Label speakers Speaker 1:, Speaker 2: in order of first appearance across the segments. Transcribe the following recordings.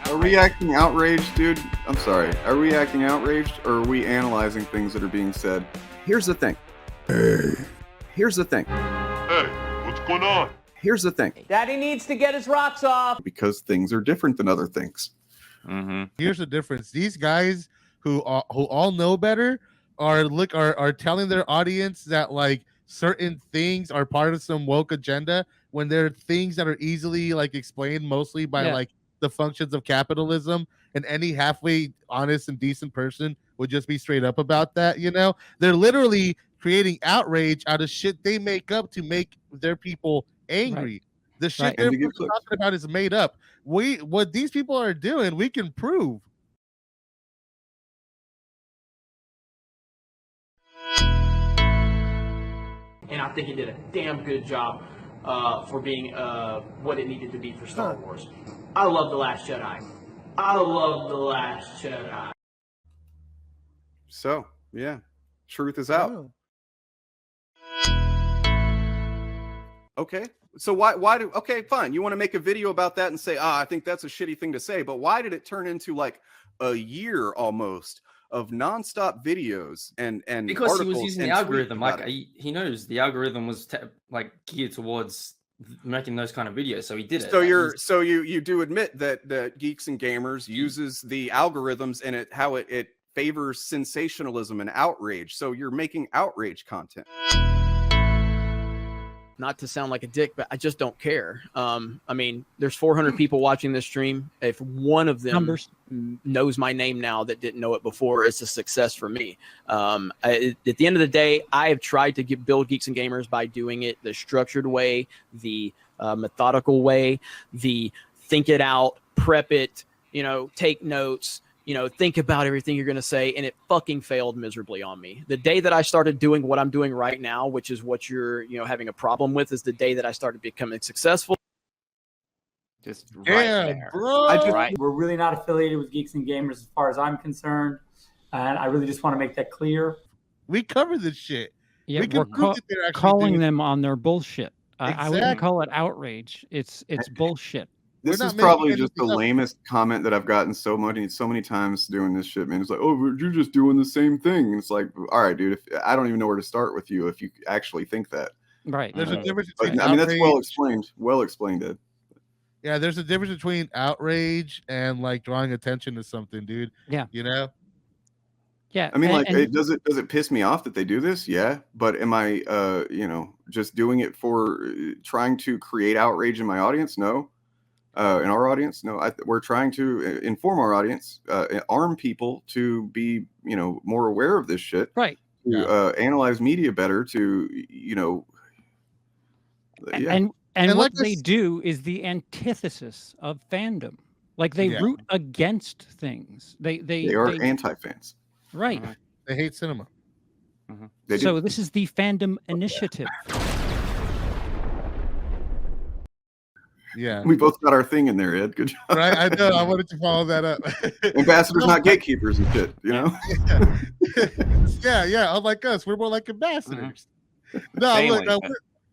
Speaker 1: Are we acting outraged, dude? I'm sorry. Are we acting outraged, or are we analyzing things that are being said? Here's the thing. Here's the thing.
Speaker 2: Hey, what's going on?
Speaker 1: Here's the thing.
Speaker 3: Daddy needs to get his rocks off.
Speaker 1: Because things are different than other things.
Speaker 4: Here's the difference. These guys who all know better are telling their audience that like certain things are part of some woke agenda when they're things that are easily like explained mostly by like the functions of capitalism, and any halfway honest and decent person would just be straight up about that. You know, they're literally creating outrage out of shit they make up to make their people angry.
Speaker 5: Right.
Speaker 4: The shit they're talking about is made up. What these people are doing, we can prove.
Speaker 3: And I think he did a damn good job for being what it needed to be for Star Wars. I love The Last Jedi. I love The Last Jedi.
Speaker 1: So, yeah, truth is out. Okay, so why do, okay, fine. You want to make a video about that and say, I think that's a shitty thing to say, but why did it turn into like a year almost of nonstop videos and
Speaker 6: because he was using the algorithm, like
Speaker 1: he
Speaker 6: knows the algorithm was like geared towards making those kind of videos, so he did it.
Speaker 1: So you do admit that Geeks and Gamers uses the algorithms and how it favors sensationalism and outrage. So you're making outrage content.
Speaker 7: Not to sound like a dick, but I just don't care. I mean, there's 400 people watching this stream. If one of them knows my name now that didn't know it before, it's a success for me. At the end of the day, I have tried to build Geeks and Gamers by doing it the structured way, the methodical way, the think it out, prep it, take notes, think about everything you're going to say, and it fucking failed miserably on me. The day that I started doing what I'm doing right now, which is what you're, having a problem with, is the day that I started becoming successful.
Speaker 6: Just there.
Speaker 4: Bro.
Speaker 5: We're really not affiliated with Geeks and Gamers as far as I'm concerned, and I really just want to make that clear.
Speaker 4: We cover this shit.
Speaker 8: Yeah, we're calling them on their bullshit. I wouldn't call it outrage. It's bullshit.
Speaker 1: This is probably just the lamest comment that I've gotten so many times doing this shit, man. It's like, oh, you're just doing the same thing. And it's like, all right, dude, I don't even know where to start with you if you actually think that.
Speaker 8: Right.
Speaker 4: There's a difference between
Speaker 1: I mean, that's well explained, Ed.
Speaker 4: Yeah, there's a difference between outrage and like drawing attention to something, dude.
Speaker 8: Yeah.
Speaker 4: Yeah.
Speaker 1: I mean, does it piss me off that they do this? Yeah. But am I just doing it for trying to create outrage in my audience? No. In our audience, no. We're trying to inform our audience, arm people to be, more aware of this shit.
Speaker 8: Right.
Speaker 1: To analyze media better. To,
Speaker 8: And what they do is the antithesis of fandom. Like they root against things. They are
Speaker 1: anti-fans.
Speaker 8: Right.
Speaker 4: They hate cinema.
Speaker 8: So this is the fandom initiative.
Speaker 4: Yeah,
Speaker 1: we both got our thing in there, Ed. Good job.
Speaker 4: Right, I know. I wanted to follow that up.
Speaker 1: Ambassadors, not gatekeepers and shit.
Speaker 4: Yeah. Unlike us, we're more like ambassadors. No,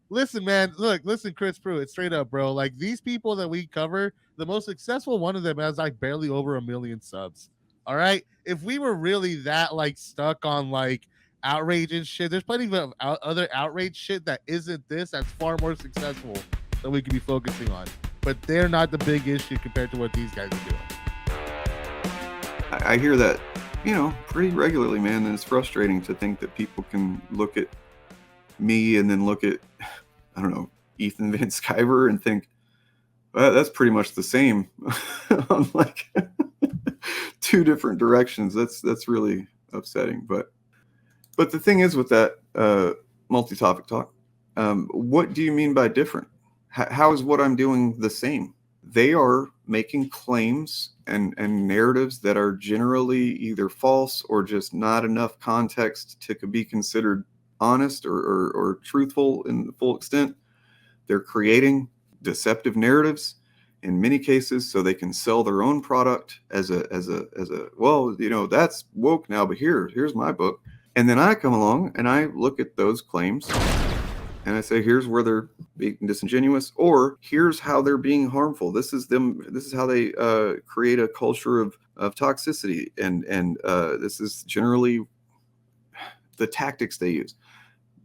Speaker 4: listen, man. Listen, Chris Pruitt. Straight up, bro. Like these people that we cover, the most successful one of them has like barely over 1 million subs. All right. If we were really that like stuck on like outrage and shit, there's plenty of other outrage shit that isn't this. That's far more successful that we could be focusing on, but they're not the big issue compared to what these guys are doing.
Speaker 1: I hear that, pretty regularly, man, and it's frustrating to think that people can look at me and then look at, I don't know, Ethan Van Sciver and think, well, that's pretty much the same on like two different directions. That's really upsetting. But the thing is with that multi-topic talk, what do you mean by different? How is what I'm doing the same? They are making claims and narratives that are generally either false or just not enough context to be considered honest or truthful in the full extent. They're creating deceptive narratives in many cases so they can sell their own product as a well, that's woke now, but here's my book. And then I come along and I look at those claims and I say, here's where they're being disingenuous, or here's how they're being harmful. This is how they create a culture of toxicity, and this is generally the tactics they use.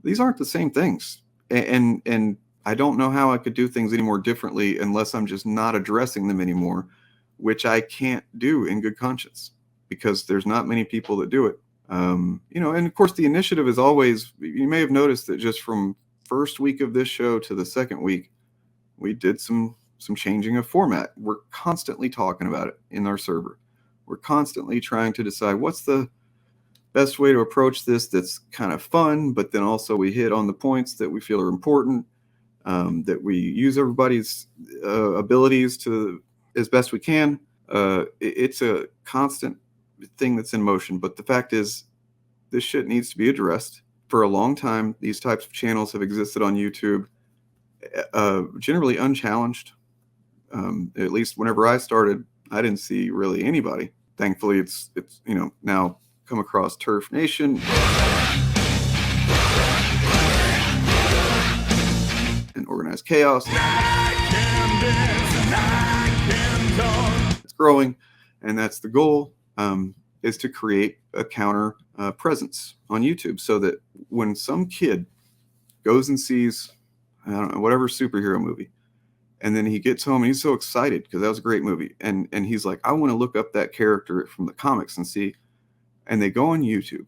Speaker 1: These aren't the same things, and I don't know how I could do things any more differently unless I'm just not addressing them anymore, which I can't do in good conscience because there's not many people that do it. And of course the initiative is always, you may have noticed that just from first week of this show to the second week, we did some changing of format. We're constantly talking about it in our server. We're constantly trying to decide what's the best way to approach this that's kind of fun, but then also we hit on the points that we feel are important, that we use everybody's abilities to as best we can. It's a constant thing that's in motion, but the fact is this shit needs to be addressed. For a long time, these types of channels have existed on YouTube, generally unchallenged. At least whenever I started, I didn't see really anybody. Thankfully, it's now come across Turf Nation and Organized Chaos. It's growing, and that's the goal. Is to create a counter presence on YouTube so that when some kid goes and sees, I don't know, whatever superhero movie, and then he gets home and he's so excited because that was a great movie, and he's like, I want to look up that character from the comics and see, and they go on YouTube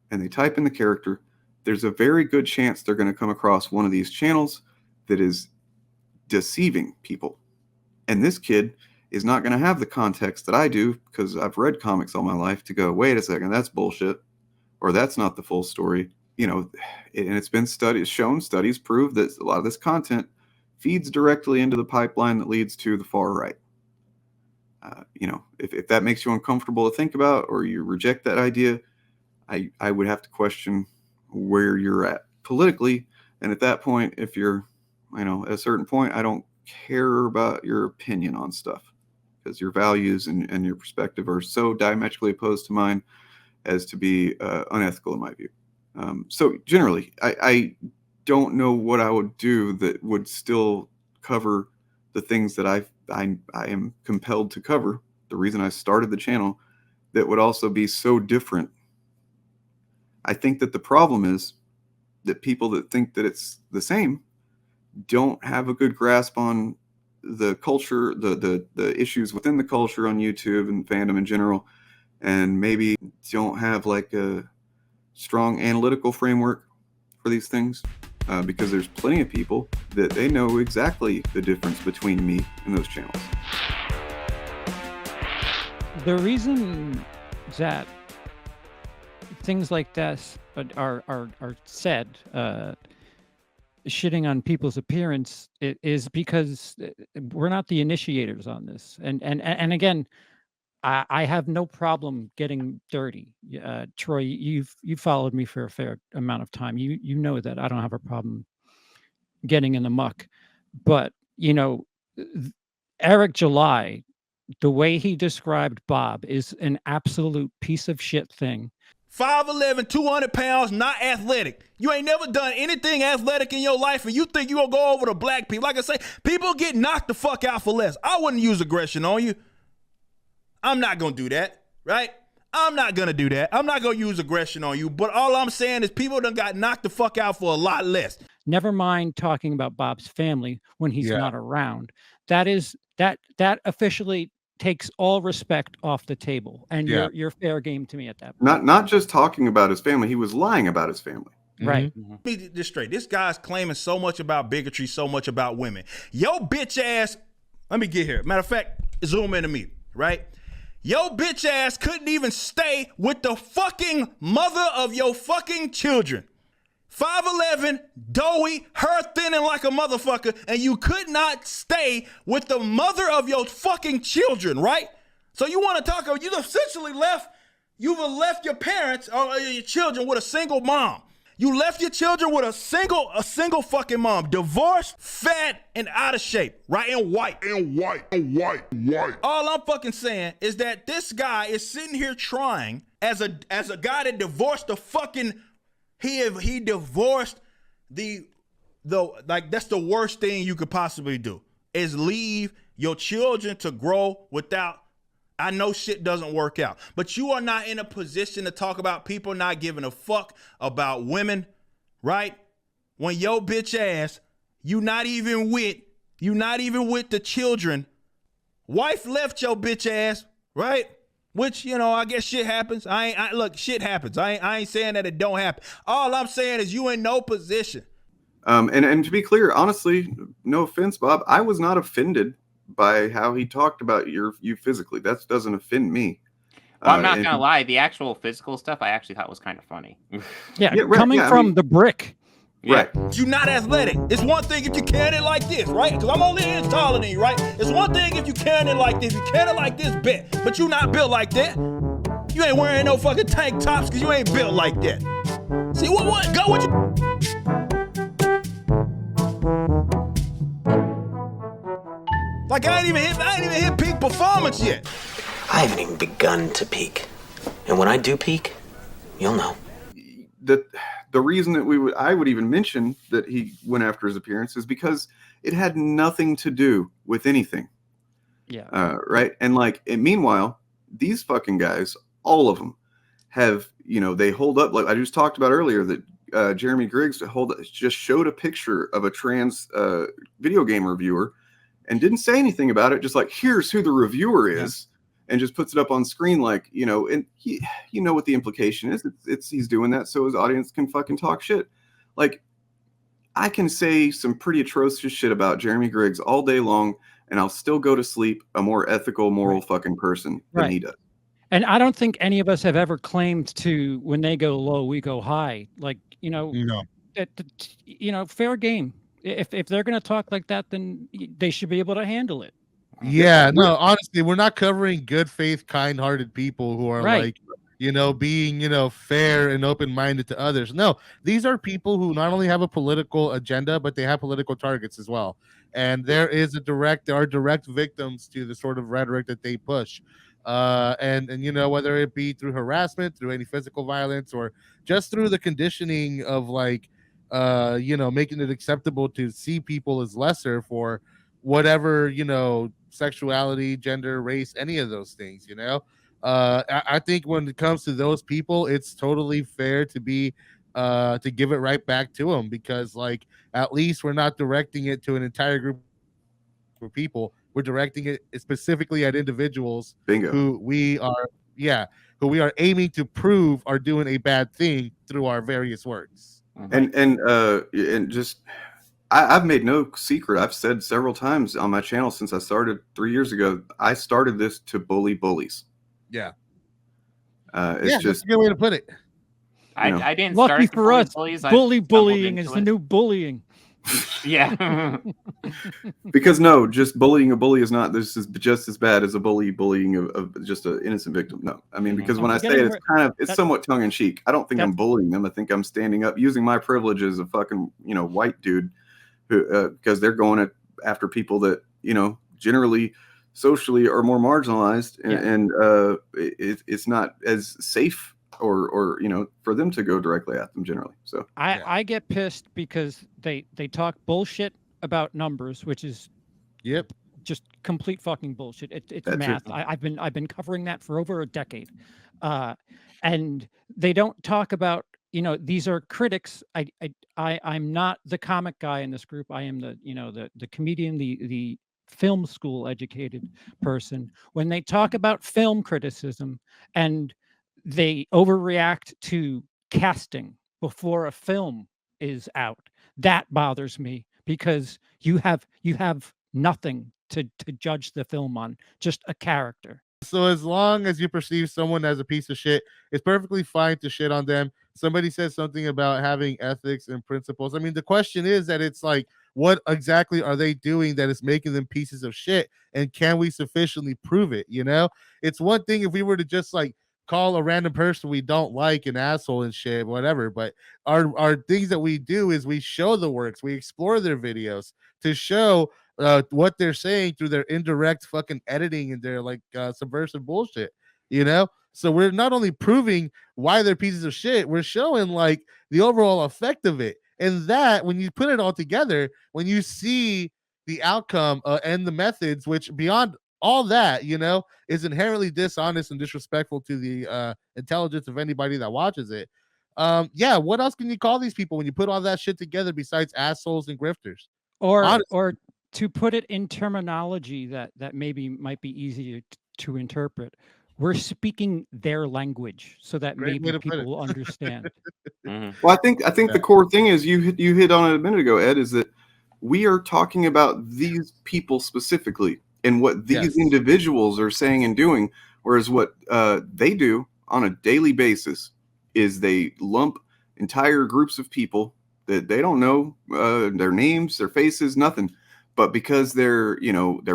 Speaker 1: and they type in the character, there's a very good chance they're going to come across one of these channels that is deceiving people. And this kid is not going to have the context that I do because I've read comics all my life to go, wait a second, that's bullshit, or that's not the full story. And it's been studies prove that a lot of this content feeds directly into the pipeline that leads to the far right. If that makes you uncomfortable to think about, or you reject that idea, I would have to question where you're at politically. And at that point, if you're, at a certain point, I don't care about your opinion on stuff, because your values and your perspective are so diametrically opposed to mine as to be unethical in my view. So generally, I don't know what I would do that would still cover the things that I am compelled to cover. The reason I started the channel, that would also be so different. I think that the problem is that people that think that it's the same don't have a good grasp on the culture, the issues within the culture on YouTube and fandom in general, and maybe don't have like a strong analytical framework for these things, because there's plenty of people that they know exactly the difference between me and those channels.
Speaker 8: The reason that things like this are said, shitting on people's appearance, is because we're not the initiators on this. And again, I have no problem getting dirty. Troy, you've followed me for a fair amount of time. You know that I don't have a problem getting in the muck. But Eric July, the way he described Bob is an absolute piece of shit thing.
Speaker 9: 5'11", 200 pounds, not athletic. You ain't never done anything athletic in your life, and you think you gonna go over to black people. Like I say, people get knocked the fuck out for less. I wouldn't use aggression on you. I'm not gonna do that, right? I'm not gonna do that. I'm not gonna use aggression on you, but all I'm saying is people done got knocked the fuck out for a lot less.
Speaker 8: Never mind talking about Bob's family when he's not around. That officially takes all respect off the table, and you're fair game to me at that point.
Speaker 1: Not just talking about his family, he was lying about his family.
Speaker 8: Right.
Speaker 9: Let me get this straight. This guy's claiming so much about bigotry, so much about women. Yo bitch ass, let me get here. Matter of fact, zoom into me, right? Yo bitch ass couldn't even stay with the fucking mother of your fucking children. 5'11", doughy, hair thinning like a motherfucker, and you could not stay with the mother of your fucking children, right? So you want to talk about, you've essentially left your parents or your children with a single mom. You left your children with a single fucking mom, divorced, fat, and out of shape, right? And white. All I'm fucking saying is that this guy is sitting here trying, as a guy that divorced the fucking, he divorced the that's the worst thing you could possibly do is leave your children to grow without. I know shit doesn't work out, but you are not in a position to talk about people not giving a fuck about women, right? When your bitch ass, you not even with the children. Wife left your bitch ass, right? Which, I guess shit happens. Look, shit happens. I ain't saying that it don't happen. All I'm saying is you in no position.
Speaker 1: And to be clear, honestly, no offense, Bob, I was not offended by how he talked about you physically. That doesn't offend me.
Speaker 10: Well, I'm not gonna lie, the actual physical stuff I actually thought was kind of funny.
Speaker 8: Coming from the brick.
Speaker 1: Right.
Speaker 9: You're not athletic. It's one thing if you carry it like this, right? Because I'm only inch taller than you, right? It's one thing if you carry it like this. You carry it like this, bet. But you not built like that. You ain't wearing no fucking tank tops because you ain't built like that. See, what? Go with you. Like I ain't even hit peak performance yet.
Speaker 11: I haven't even begun to peak. And when I do peak, you'll know.
Speaker 1: The reason that I would even mention that he went after his appearance is because it had nothing to do with anything.
Speaker 8: Yeah.
Speaker 1: Right. And meanwhile, these fucking guys, all of them have, they hold up, like I just talked about earlier, that Jeremy Griggs just showed a picture of a trans video game reviewer and didn't say anything about it. Just like, here's who the reviewer is. And just puts it up on screen and he, what the implication is. He's doing that so his audience can fucking talk shit. Like, I can say some pretty atrocious shit about Jeremy Griggs all day long, and I'll still go to sleep a more ethical, moral fucking person than he does.
Speaker 8: And I don't think any of us have ever claimed to, when they go low, we go high. Like,
Speaker 4: No.
Speaker 8: Fair game. If they're going to talk like that, then they should be able to handle it.
Speaker 4: Yeah, no, honestly, we're not covering good faith, kind-hearted people who are being, fair and open-minded to others. No, these are people who not only have a political agenda, but they have political targets as well. And there are direct victims to the sort of rhetoric that they push. And whether it be through harassment, through any physical violence, or just through the conditioning of making it acceptable to see people as lesser for whatever, sexuality, gender, race, any of those things, I think when it comes to those people, it's totally fair to be to give it right back to them, because at least we're not directing it to an entire group of people. We're directing it specifically at individuals who we are aiming to prove are doing a bad thing through our various works.
Speaker 1: And just I've made no secret. I've said several times on my channel since I started 3 years ago, I started this to bully bullies.
Speaker 4: Yeah.
Speaker 1: It's just
Speaker 4: that's a good way to put it.
Speaker 10: I didn't
Speaker 8: Lucky
Speaker 10: start
Speaker 8: for us,
Speaker 10: bullies.
Speaker 8: bullying is the new bullying.
Speaker 10: Yeah.
Speaker 1: Because just bullying a bully is not, this is just as bad as a bullying of just an innocent victim. No, I mean, because when I say it, it's somewhat tongue in cheek. I don't think I'm bullying them. I think I'm standing up, using my privilege as a fucking, white dude, who, because they're going after people that, generally socially are more marginalized, and it's not as safe or for them to go directly at them generally. So
Speaker 8: I get pissed because they talk bullshit about numbers, which is just complete fucking bullshit. It's math. I've been covering that for over a decade, and they don't talk about, these are critics. I'm not the comic guy in this group. I am the comedian, the film school educated person. When they talk about film criticism and they overreact to casting before a film is out, that bothers me, because you have nothing to judge the film on, just a character.
Speaker 4: So as long as you perceive someone as a piece of shit, it's perfectly fine to shit on them. Somebody says something about having ethics and principles. I mean, the question is that it's like, what exactly are they doing that is making them pieces of shit? And can we sufficiently prove it? It's one thing if we were to just call a random person we don't like an asshole and shit, whatever. But our things that we do is we show the works, we explore their videos to show what they're saying through their indirect fucking editing and their subversive bullshit, So we're not only proving why they're pieces of shit, we're showing the overall effect of it. And that, when you put it all together, when you see the outcome and the methods, which beyond all that, is inherently dishonest and disrespectful to the intelligence of anybody that watches it. Yeah, what else can you call these people when you put all that shit together besides assholes and grifters?
Speaker 8: Or to put it in terminology that maybe might be easier to interpret, we're speaking their language so that maybe people will understand.
Speaker 1: Well, I think the core thing is you hit on it a minute ago, Ed, is that we are talking about these people specifically and what these individuals are saying and doing, whereas what they do on a daily basis is they lump entire groups of people that they don't know their names, their faces, nothing. But because they're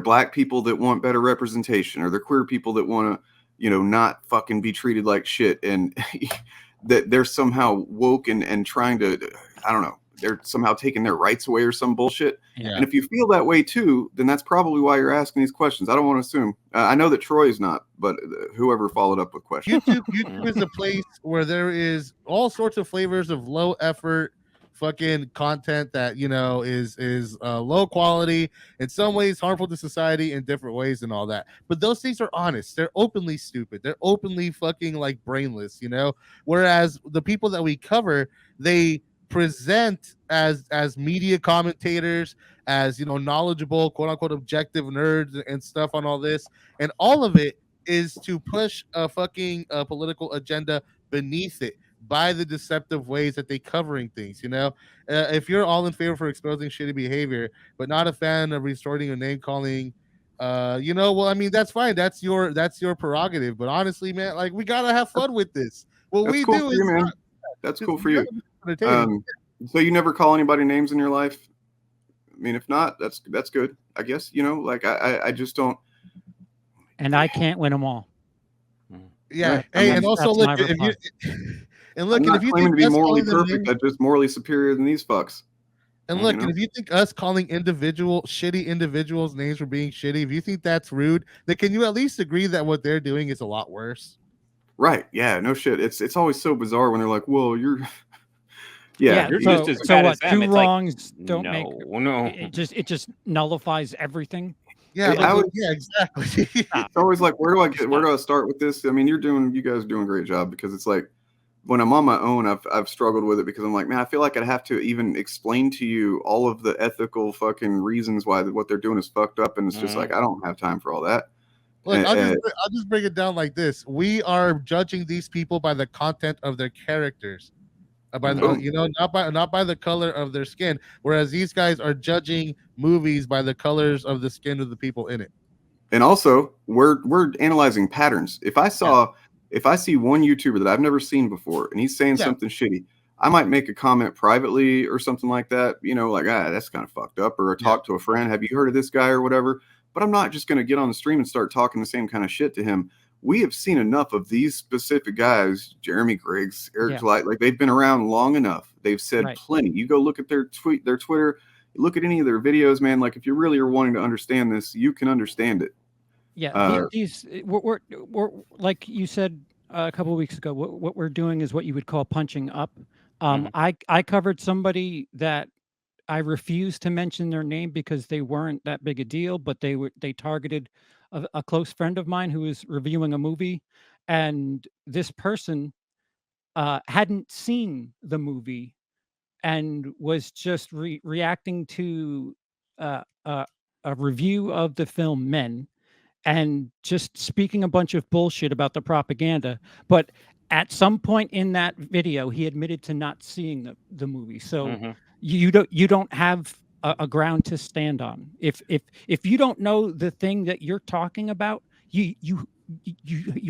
Speaker 1: black people that want better representation, or they're queer people that want to, not fucking be treated like shit, and that they're somehow woke and trying to, I don't know, they're somehow taking their rights away or some bullshit.
Speaker 8: Yeah.
Speaker 1: And if you feel that way too, then that's probably why you're asking these questions. I don't want to assume. I know that Troy is not, but whoever followed up with questions.
Speaker 4: YouTube is a place where there is all sorts of flavors of low effort fucking content that is low quality, in some ways harmful to society, in different ways and all that. But those things are honest. They're openly stupid. They're openly fucking like brainless, whereas the people that we cover, they present as media commentators, as knowledgeable, quote unquote objective nerds and stuff on all this, and all of it is to push a fucking political agenda beneath it by the deceptive ways that they covering things. If you're all in favor for exposing shitty behavior but not a fan of restoring or name calling, well, I mean, that's fine, that's your prerogative, but honestly, man, like, we gotta have fun with this. What we do is
Speaker 1: man. That's cool for you. So you never call anybody names in your life? I mean, if not, that's good, I guess. Like I just don't.
Speaker 8: And I can't win them all.
Speaker 4: Yeah. Hey, and also look, if you and look,
Speaker 1: I'm
Speaker 4: and
Speaker 1: not
Speaker 4: if you
Speaker 1: claiming
Speaker 4: think
Speaker 1: to be
Speaker 4: us
Speaker 1: morally
Speaker 4: calling them
Speaker 1: perfect,
Speaker 4: names,
Speaker 1: I'm just morally superior than these fucks.
Speaker 4: and look, and if you think us calling shitty individuals names for being shitty, if you think that's rude, then can you at least agree that what they're doing is a lot worse?
Speaker 1: Right. Yeah. No shit. It's always so bizarre when they're like, "Well, you're." Yeah.
Speaker 10: You're just as bad as them.
Speaker 8: Two
Speaker 10: It's like,
Speaker 8: wrongs don't
Speaker 10: no,
Speaker 8: make
Speaker 10: no.
Speaker 8: it just nullifies everything.
Speaker 4: Yeah,
Speaker 1: yeah,
Speaker 4: exactly.
Speaker 1: It's always like, where do I start with this? I mean, you guys are doing a great job, because it's like, when I'm on my own, I've struggled with it, because I'm like, man, I feel like I'd have to even explain to you all of the ethical fucking reasons why what they're doing is fucked up, and it's just like, I don't have time for all that.
Speaker 4: Look, I'll just break it down like this: we are judging these people by the content of their characters, by not by the color of their skin. Whereas these guys are judging movies by the colors of the skin of the people in it.
Speaker 1: And also, we're analyzing patterns. If I see one YouTuber that I've never seen before, and he's saying something shitty, I might make a comment privately or something like that. Like, that's kind of fucked up, or talk to a friend. Have you heard of this guy or whatever? But I'm not just going to get on the stream and start talking the same kind of shit to him. We have seen enough of these specific guys, Jeremy Griggs, Eric Light, like, they've been around long enough. They've said plenty. You go look at their Twitter, look at any of their videos, man. Like, if you really are wanting to understand this, you can understand it.
Speaker 8: Yeah, we're like you said a couple of weeks ago. What we're doing is what you would call punching up. I covered somebody that I refused to mention their name because they weren't that big a deal, but they targeted a close friend of mine who was reviewing a movie, and this person hadn't seen the movie and was just reacting to a review of the film Men, and just speaking a bunch of bullshit about the propaganda. But at some point in that video, he admitted to not seeing the movie. So you don't have a ground to stand on. If you don't know the thing that you're talking about, you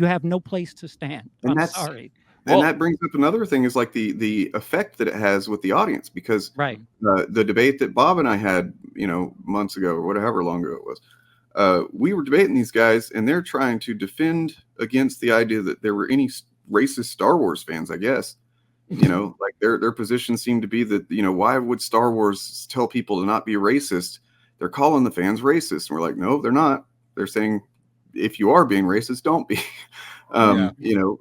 Speaker 8: have no place to stand.
Speaker 1: And
Speaker 8: I'm sorry.
Speaker 1: And that brings up another thing, is like the effect that it has with the audience, because the debate that Bob and I had, months ago or whatever long ago it was, we were debating these guys, and they're trying to defend against the idea that there were any racist Star Wars fans, I guess. Like their position seemed to be that, why would Star Wars tell people to not be racist? They're calling the fans racist. And we're like, no, they're not. They're saying, if you are being racist, don't be. You know,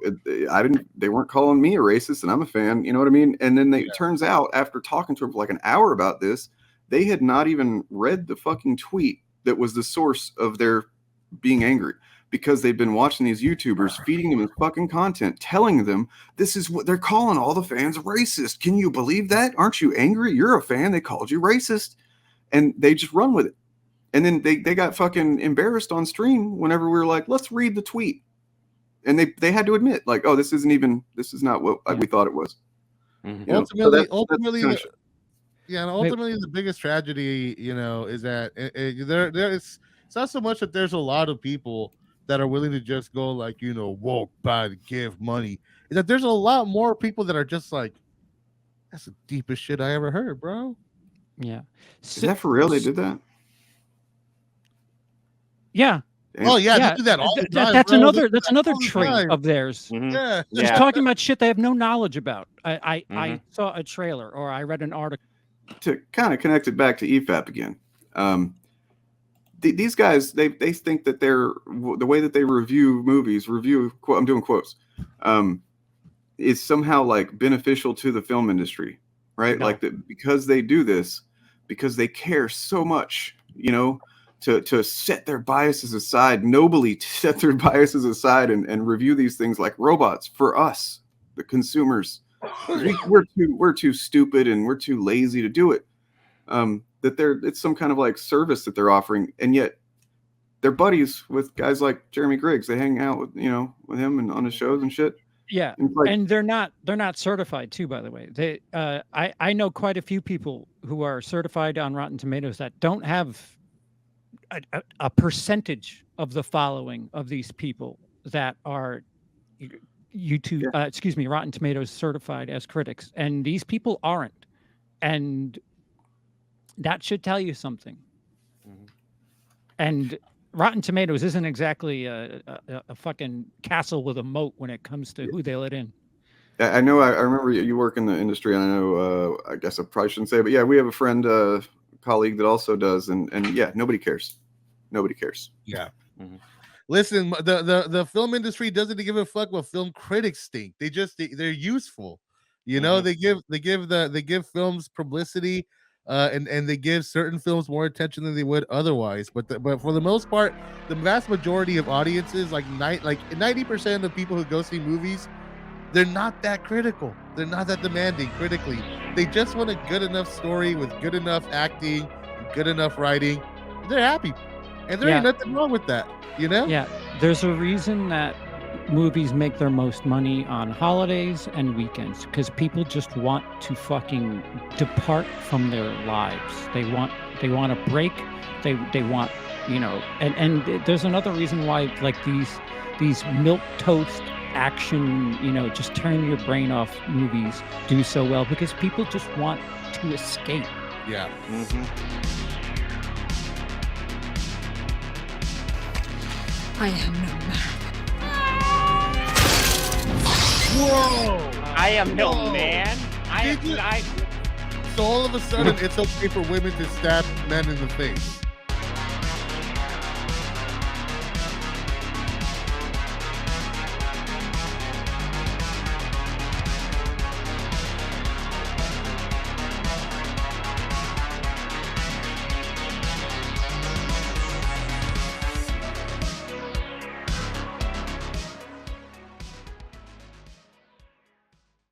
Speaker 1: they weren't calling me a racist, and I'm a fan. You know what I mean? And then it turns out, after talking to them for like an hour about this, they had not even read the fucking tweet that was the source of their being angry, because they've been watching these YouTubers feeding them with fucking content, telling them this is what they're calling all the fans racist. Can you believe that? Aren't you angry? You're a fan. They called you racist. And they just run with it. And then they got fucking embarrassed on stream whenever we were like, let's read the tweet. And they had to admit, like, oh, this is not what we thought it was.
Speaker 4: Mm-hmm.
Speaker 1: You know,
Speaker 4: Ultimately, and ultimately the biggest tragedy, you know, is that it's not so much that there's a lot of people that are willing to just go like, you know, woke, bad, give money. Is that there's a lot more people that are just like, that's the deepest shit I ever heard, bro.
Speaker 8: Yeah.
Speaker 1: Is that for real? They did that?
Speaker 8: Yeah.
Speaker 4: Oh yeah, they do that all the time.
Speaker 8: That's
Speaker 4: bro.
Speaker 8: that's another trait of theirs.
Speaker 10: Mhm.
Speaker 4: Yeah.
Speaker 8: Just talking about shit they have no knowledge about. I saw a trailer or I read an article.
Speaker 1: To kind of connect it back to EFAP again, these guys, they think that the way that they review movies, I'm doing quotes, is somehow like beneficial to the film industry, right?
Speaker 8: No.
Speaker 1: Like that, because they do this, because they care so much, you know, to set their biases aside, nobly set their biases aside and review these things like robots for us, the consumers. We're too stupid and we're too lazy to do it. That it's some kind of like service that they're offering, and yet they're buddies with guys like Jeremy Griggs. They hang out with him and on his shows and shit.
Speaker 8: Yeah, and they're not certified too, by the way. They I know quite a few people who are certified on Rotten Tomatoes that don't have a percentage of the following of these people that are Rotten Tomatoes certified as critics, and these people aren't, and that should tell you something. Mm-hmm. And Rotten Tomatoes isn't exactly a fucking castle with a moat when it comes to who they let in.
Speaker 1: I know. I remember you work in the industry, and I know. I guess I probably shouldn't say, but yeah, we have a friend, colleague that also does, and yeah, nobody cares. Nobody cares.
Speaker 4: Yeah. Mm-hmm. Listen, the film industry doesn't give a fuck what film critics think. They're useful. You know, they give films publicity, and they give certain films more attention than they would otherwise. But for the most part, the vast majority of audiences, like 90% of people who go see movies, they're not that critical. They're not that demanding critically. They just want a good enough story with good enough acting, good enough writing. They're happy, and there ain't nothing wrong with that. You know?
Speaker 8: Yeah, there's a reason that movies make their most money on holidays and weekends, because people just want to fucking depart from their lives. They want a break. They want, you know, and there's another reason why like these milquetoast action, you know, just turn your brain off movies do so well, because people just want to escape.
Speaker 4: Yeah.
Speaker 12: I am no man.
Speaker 4: Whoa!
Speaker 10: I am no man.
Speaker 4: So all of a sudden, it's okay for women to stab men in the face.